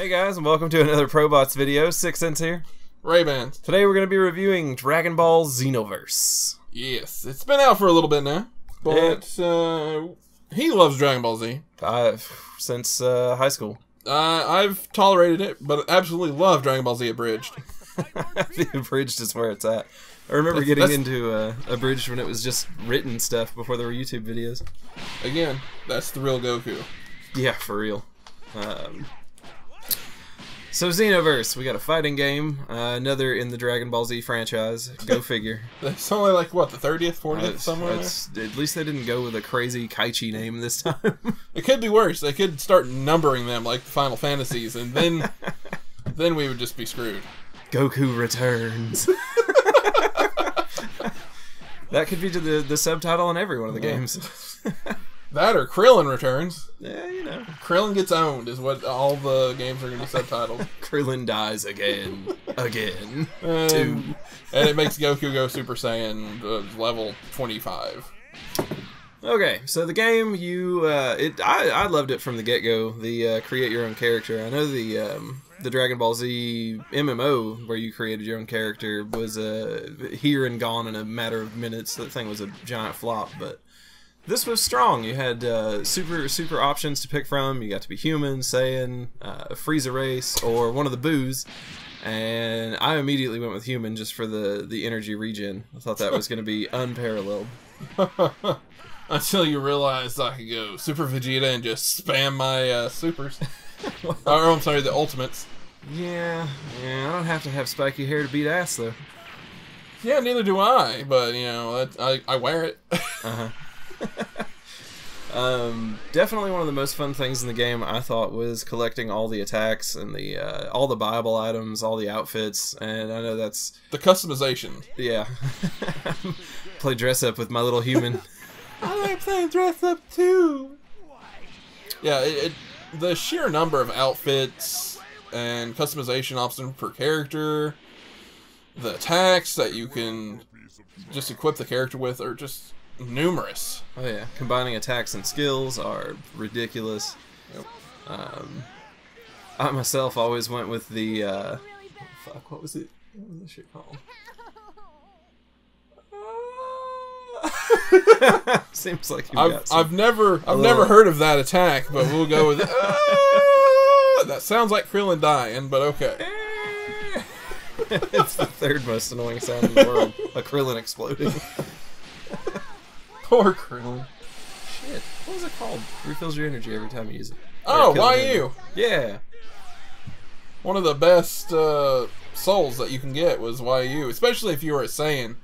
Hey guys, and welcome to another Probots video. Six Cents here. Ray-Ban. Today we're going to be reviewing DragonBall Xenoverse. Yes, it's been out for a little bit now, but he loves Dragon Ball Z. Since high school. I've tolerated it, but absolutely love Dragon Ball Z Abridged. The Abridged is where it's at. I remember getting into Abridged when it was just written stuff before there were YouTube videos. Again, that's the real Goku. Yeah, for real. So Xenoverse, we got a fighting game, another in the Dragon Ball Z franchise. Go figure. It's only like, what, the 30th, 40th, somewhere there? At least they didn't go with a crazy Kaichi name this time. It could be worse. They could start numbering them like the Final Fantasies, and then we would just be screwed. Goku returns. That could be to the subtitle on every one of the games. That or Krillin returns. Yeah, you know. Krillin gets owned is what all the games are going to be subtitled. Krillin dies again. Again. And it makes Goku go Super Saiyan level 25. Okay, so the game, I loved it from the get-go, the create your own character. I know the Dragon Ball Z MMO, where you created your own character, was here and gone in a matter of minutes. That thing was a giant flop, but this was strong. You had super options to pick from. You got to be human, Saiyan, Frieza race, or one of the boos. And I immediately went with human just for the energy regen. I thought that was going to be unparalleled. Until you realized I could go Super Vegeta and just spam my supers. Or, I'm sorry, the ultimates. Yeah, I don't have to have spiky hair to beat ass, though. Yeah, neither do I, but, you know, I wear it. Definitely one of the most fun things in the game, I thought, was collecting all the attacks and all the Bible items, all the outfits, and I know that's... The customization. Yeah. Play dress up with my little human. I like playing dress up, too. Yeah, the sheer number of outfits and customization options per character, the attacks that you can just equip the character with are just numerous. Oh yeah, combining attacks and skills are ridiculous. Yep. I myself always went with the fuck, what was it? What was this shit called? Seems like I've never heard of that attack, but we'll go with it. That sounds like Krillin dying, but okay. It's the third most annoying sound in the world. A Krillin exploding. Poor Krillin. Shit. What was it called? Refills your energy every time you use it. Oh, YU. Yeah. One of the best souls that you can get was YU, especially if you were a Saiyan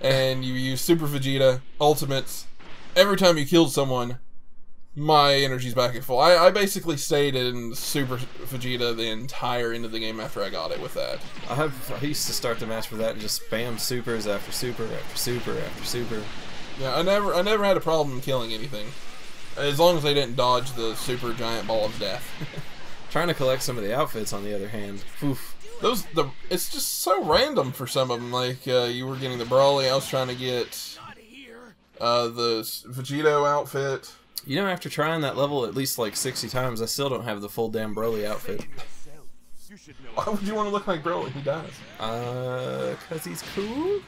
and you use Super Vegeta, Ultimates. Every time you killed someone, my energy's back at full. I basically stayed in Super Vegeta the entire end of the game after I got it with that. I used to start the match with that and just spam supers after super after super after super. Yeah, I never had a problem killing anything, as long as they didn't dodge the super giant ball of death. Trying to collect some of the outfits, on the other hand, oof. It's just so random for some of them. Like you were getting the Broly, I was trying to get the Vegito outfit. You know, after trying that level at least like 60 times, I still don't have the full damn Broly outfit. Why would you want to look like Broly? He does. 'Cause he's cool.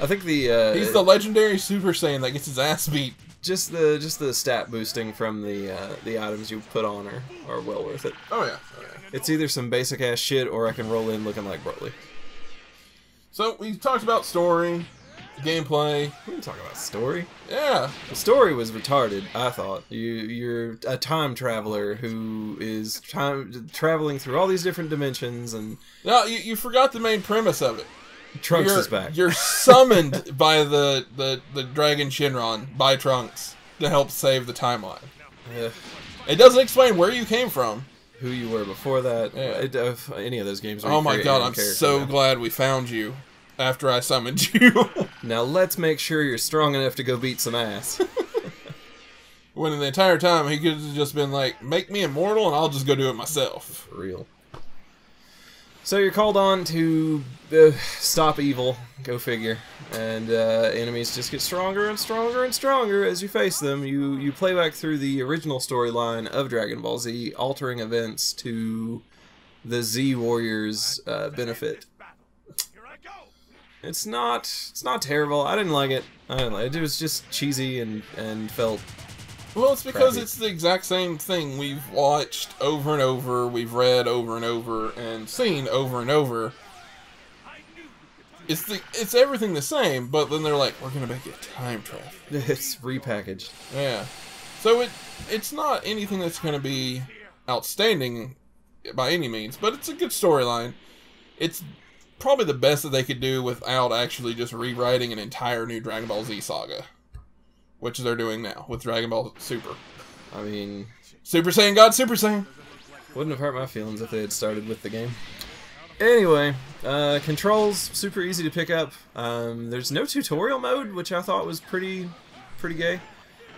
I think he's the legendary Super Saiyan that gets his ass beat. Just the stat boosting from the items you put on are well worth it. Oh yeah. It's either some basic ass shit or I can roll in looking like Broly. So we talked about story, gameplay. We didn't talk about story. Yeah. The story was retarded, I thought. You're a time traveler who is traveling through all these different dimensions and... No, you forgot the main premise of it. Trunks is back. You're summoned by the Dragon Shinron, by Trunks, to help save the timeline. It doesn't explain where you came from. Who you were before that. Yeah. Any of those games. Oh my god, I'm so glad we found you after I summoned you. Now let's make sure you're strong enough to go beat some ass. When the entire time he could have just been like, make me immortal and I'll just go do it myself. For real. So you're called on to stop evil, go figure, and enemies just get stronger and stronger and stronger as you face them. You play back through the original storyline of Dragon Ball Z, altering events to the Z Warriors' benefit. It's not terrible. I didn't like it. It was just cheesy and felt. Well, it's because crappy. it's the exact same thing we've watched over and over, we've read over and over, and seen over and over. It's everything the same, but then they're like, we're gonna make it time travel. It's repackaged. Yeah. So it's not anything that's gonna be outstanding by any means, but it's a good storyline. It's probably the best that they could do without actually just rewriting an entire new Dragon Ball Z saga. Which they're doing now with Dragon Ball Super. I mean, Super Saiyan God, Super Saiyan. Wouldn't have hurt my feelings if they had started with the game. Anyway, controls, super easy to pick up. There's no tutorial mode, which I thought was pretty gay.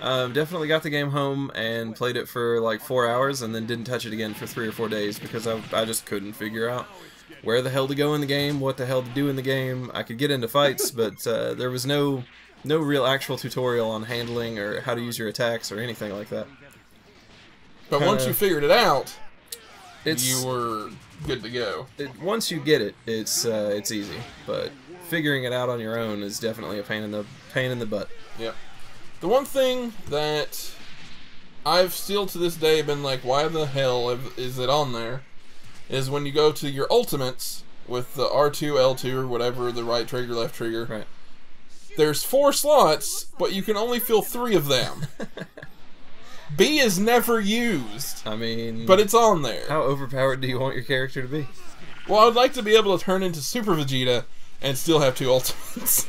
Definitely got the game home and played it for like 4 hours and then didn't touch it again for 3 or 4 days because I just couldn't figure out where the hell to go in the game, what the hell to do in the game. I could get into fights, but there was no real actual tutorial on handling or how to use your attacks or anything like that. But once you figured it out, you were good to go. Once you get it, it's easy. But figuring it out on your own is definitely a pain in the butt. Yep. The one thing that I've still to this day been like, why the hell is it on there? Is when you go to your ultimates with the R2, L2, or whatever, the right trigger, left trigger. Right. There's 4 slots, but you can only fill 3 of them. B is never used. I mean, but it's on there. How overpowered do you want your character to be? Well, I would like to be able to turn into Super Vegeta and still have 2 ultimates.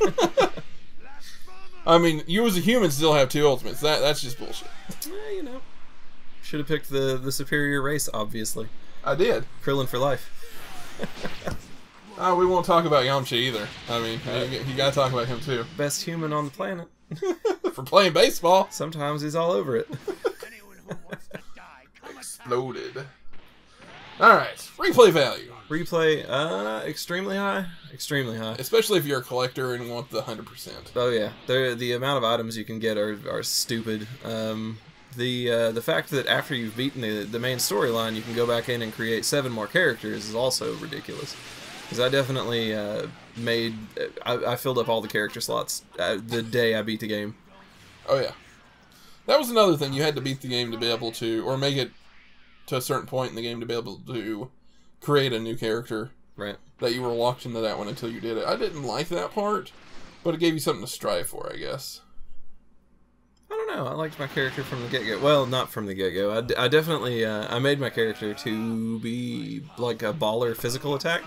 I mean, you as a human still have 2 ultimates. That's just bullshit. You know. Should have picked the superior race, obviously. I did. Krillin for life. We won't talk about Yamcha either. I mean, you gotta talk about him too. Best human on the planet. For playing baseball. Sometimes he's all over it. Exploded. Alright, replay value. Replay, extremely high. Extremely high. Especially if you're a collector and want the 100%. Oh yeah, the amount of items you can get are stupid. The fact that after you've beaten the main storyline, you can go back in and create 7 more characters is also ridiculous. Because I definitely I filled up all the character slots the day I beat the game. Oh yeah. That was another thing. You had to beat the game to be able to, or make it to a certain point in the game to be able to create a new character. Right. That you were locked into that one until you did it. I didn't like that part, but it gave you something to strive for, I guess. I don't know. I liked my character from the get-go. Well, not from the get-go. I definitely I made my character to be like a baller physical attack.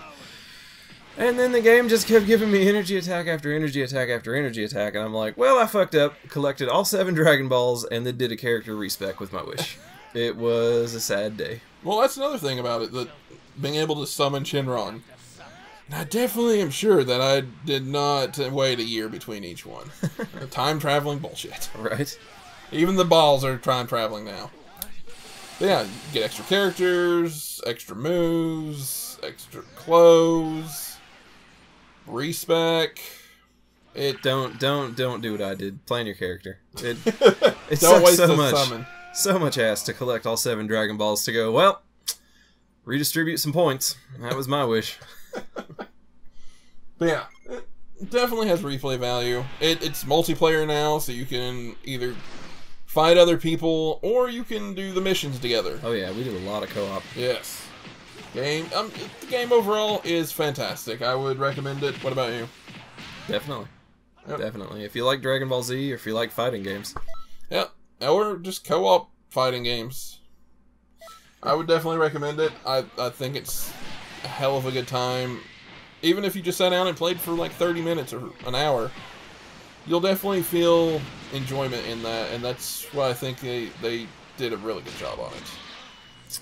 And then the game just kept giving me energy attack after energy attack after energy attack, and I'm like, well, I fucked up, collected all 7 Dragon Balls, and then did a character respec with my wish. It was a sad day. Well, that's another thing about it, that being able to summon Shenron. And I definitely am sure that I did not wait a year between each one. Time-traveling bullshit. Right. Even the balls are time-traveling now. But yeah, you get extra characters, extra moves, extra clothes... respec. Don't do what I did. Plan your character. It Don't sucks waste so the much. summon. So much ass to collect all 7 Dragon Balls to go, well, redistribute some points. That was my wish. But yeah, it definitely has replay value. It's multiplayer now, so you can either fight other people or you can do the missions together. Oh yeah, we did a lot of co-op. Yes. The game overall is fantastic. I would recommend it. What about you? Definitely. Yep. Definitely. If you like Dragon Ball Z or if you like fighting games. Yeah, or just co-op fighting games. I would definitely recommend it. I think it's a hell of a good time. Even if you just sat down and played for like 30 minutes or an hour, you'll definitely feel enjoyment in that, and that's why I think they did a really good job on it.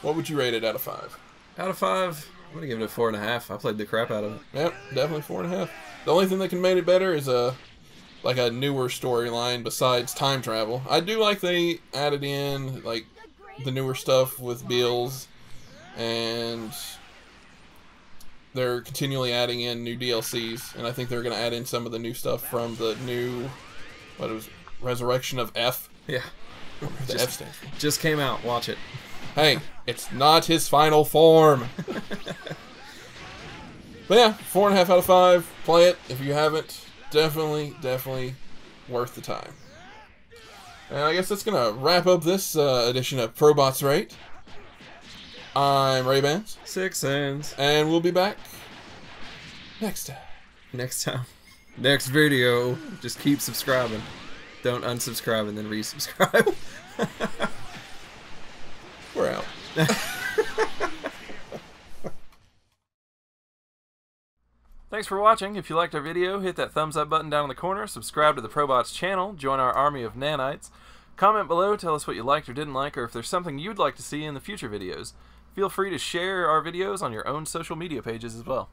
What would you rate it out of 5? Out of 5, I'm gonna give it a 4.5. I played the crap out of it. Yep, definitely 4.5. The only thing that can make it better is a newer storyline besides time travel. I do like they added in like the newer stuff with Bills and they're continually adding in new DLCs, and I think they're going to add in some of the new stuff from the new, what it was, Resurrection of F. Yeah. The F stands for. Just came out. Watch it. Hey, it's not his final form. But yeah, 4.5 out of 5. Play it if you haven't. Definitely worth the time. And I guess that's gonna wrap up this edition of Probots Rate. I'm Ray-Bans. Six Hands. And we'll be back next time. Next time. Next video. Just keep subscribing. Don't unsubscribe and then resubscribe. We're out. Thanks for watching. If you liked our video, hit that thumbs up button down in the corner, subscribe to the Probots channel, join our army of nanites, comment below, tell us what you liked or didn't like, or if there's something you'd like to see in the future videos. Feel free to share our videos on your own social media pages as well.